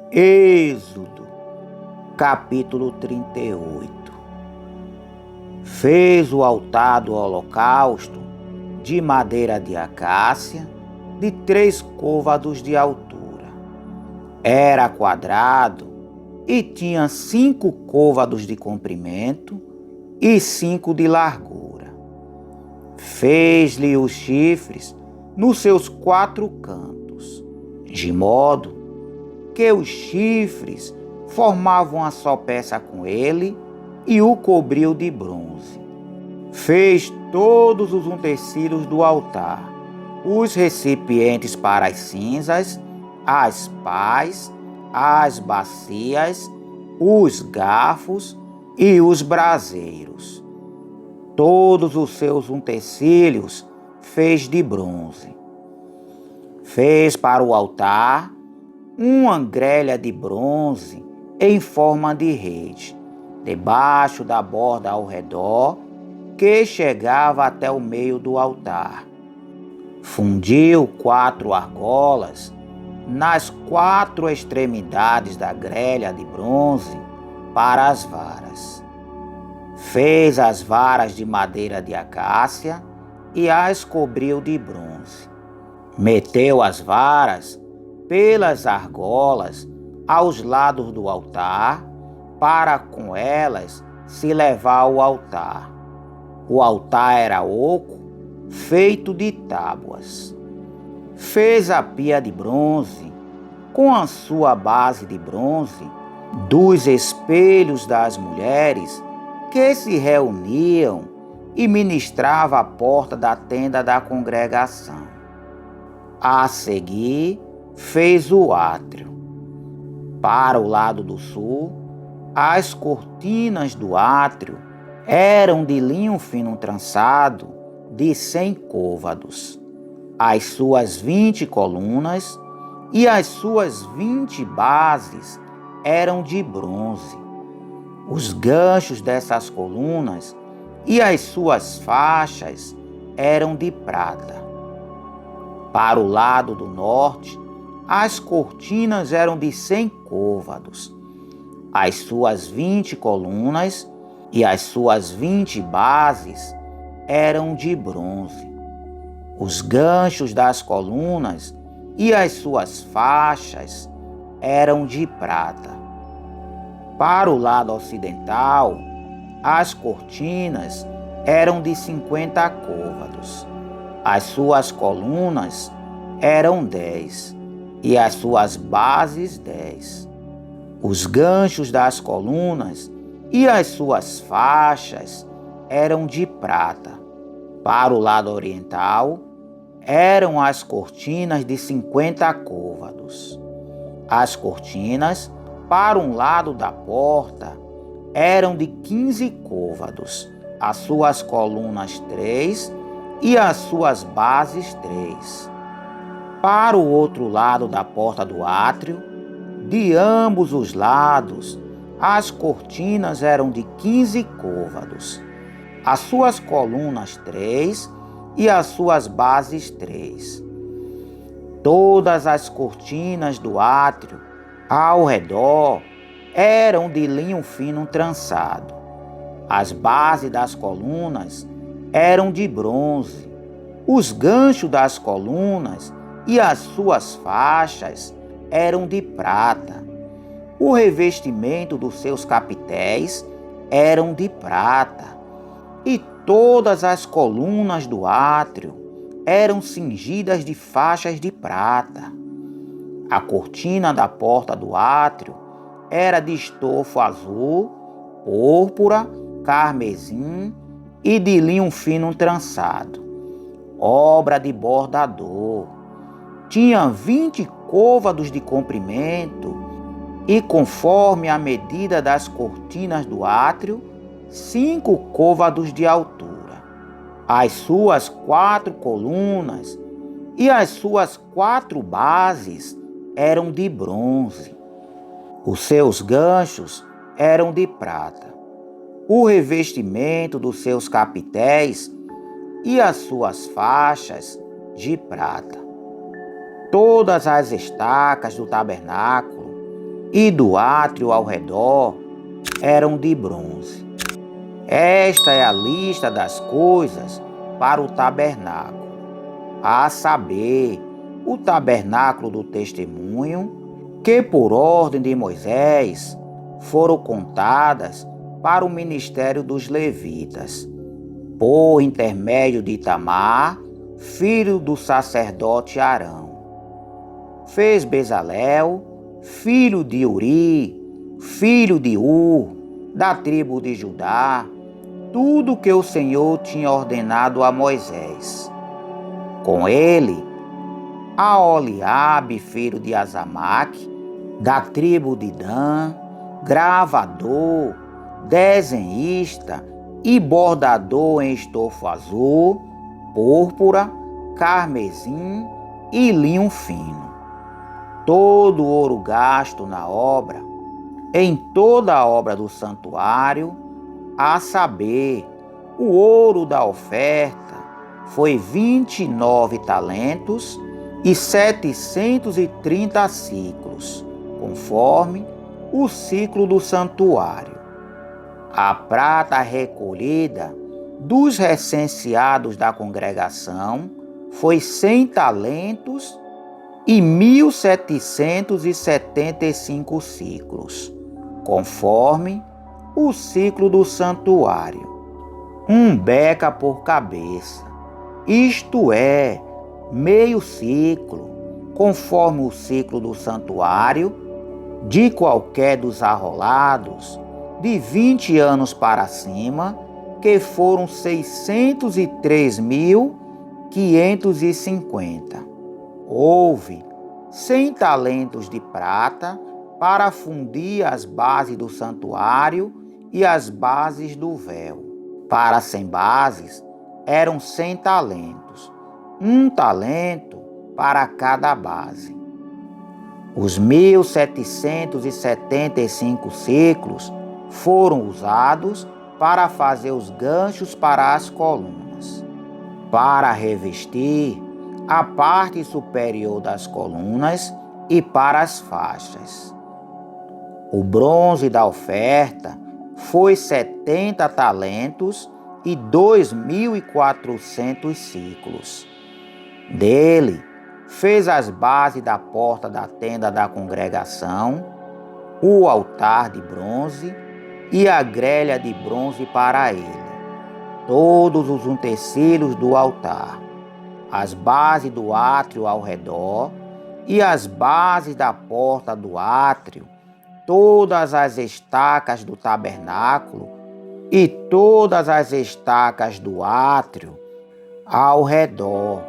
Êxodo, capítulo 38. Fez o altar do holocausto de madeira de acácia, de 3 côvados de altura. Era quadrado e tinha 5 côvados de comprimento e 5 de largura. Fez-lhe os chifres nos seus 4 cantos, de modo que os chifres formavam a só peça com ele e o cobriu de bronze. Fez todos os utensílios do altar, os recipientes para as cinzas, as pás, as bacias, os garfos e os braseiros. Todos os seus utensílios fez de bronze. Fez para o altar uma grelha de bronze em forma de rede, debaixo da borda ao redor, que chegava até o meio do altar. Fundiu 4 argolas nas 4 extremidades da grelha de bronze para as varas. Fez as varas de madeira de acácia e as cobriu de bronze. Meteu as varas pelas argolas aos lados do altar, para com elas se levar ao altar. O altar era oco, feito de tábuas. Fez a pia de bronze, com a sua base de bronze, dos espelhos das mulheres que se reuniam e ministravam à porta da tenda da congregação. A seguir, fez o átrio. Para o lado do sul, as cortinas do átrio eram de linho fino trançado de 100 côvados. As suas 20 colunas e as suas 20 bases eram de bronze. Os ganchos dessas colunas e as suas faixas eram de prata. Para o lado do norte, as cortinas eram de 100 côvados. As suas 20 colunas e as suas 20 bases eram de bronze. Os ganchos das colunas e as suas faixas eram de prata. Para o lado ocidental, as cortinas eram de 50 côvados. As suas colunas eram 10 e as suas bases 10. Os ganchos das colunas e as suas faixas eram de prata. Para o lado oriental, eram as cortinas de 50 côvados. As cortinas, para um lado da porta, eram de 15 côvados, as suas colunas 3 e as suas bases 3. Para o outro lado da porta do átrio, de ambos os lados, as cortinas eram de 15 côvados, as suas colunas 3 e as suas bases 3. Todas as cortinas do átrio ao redor eram de linho fino trançado. As bases das colunas eram de bronze. Os ganchos das colunas e as suas faixas eram de prata. O revestimento dos seus capitéis eram de prata. E todas as colunas do átrio eram cingidas de faixas de prata. A cortina da porta do átrio era de estofo azul, púrpura, carmesim e de linho fino trançado, obra de bordador. Tinha 20 côvados de comprimento e, conforme a medida das cortinas do átrio, 5 côvados de altura. As suas 4 colunas e as suas 4 bases eram de bronze. Os seus ganchos eram de prata. O revestimento dos seus capitéis e as suas faixas de prata. Todas as estacas do tabernáculo e do átrio ao redor eram de bronze. Esta é a lista das coisas para o tabernáculo, a saber, o tabernáculo do testemunho, que por ordem de Moisés foram contadas para o ministério dos levitas, por intermédio de Itamar, filho do sacerdote Arão. Fez Bezalel, filho de Uri, filho de Ur, da tribo de Judá, tudo o que o Senhor tinha ordenado a Moisés. Com ele, Aholiabe, filho de Azamaque, da tribo de Dan, gravador, desenhista e bordador em estofo azul, púrpura, carmesim e linho fino. Todo o ouro gasto na obra, em toda a obra do santuário, a saber, o ouro da oferta, foi 29 talentos e 730 ciclos, conforme o ciclo do santuário. A prata recolhida dos recenseados da congregação foi 100 talentos e 1.775 ciclos, conforme o ciclo do santuário. Um beca por cabeça, isto é, meio ciclo, conforme o ciclo do santuário, de qualquer dos arrolados, de 20 anos para cima, que foram 603.550. Houve 100 talentos de prata para fundir as bases do santuário e as bases do véu. Para 100 bases, eram 100 talentos, 1 talento para cada base. Os 1.775 ciclos foram usados para fazer os ganchos para as colunas, para revestir a parte superior das colunas e para as faixas. O bronze da oferta foi 70 talentos e 2.400 ciclos. Dele fez as bases da porta da tenda da congregação, o altar de bronze e a grelha de bronze para ele, todos os utensílios do altar, as bases do átrio ao redor e as bases da porta do átrio, todas as estacas do tabernáculo e todas as estacas do átrio ao redor,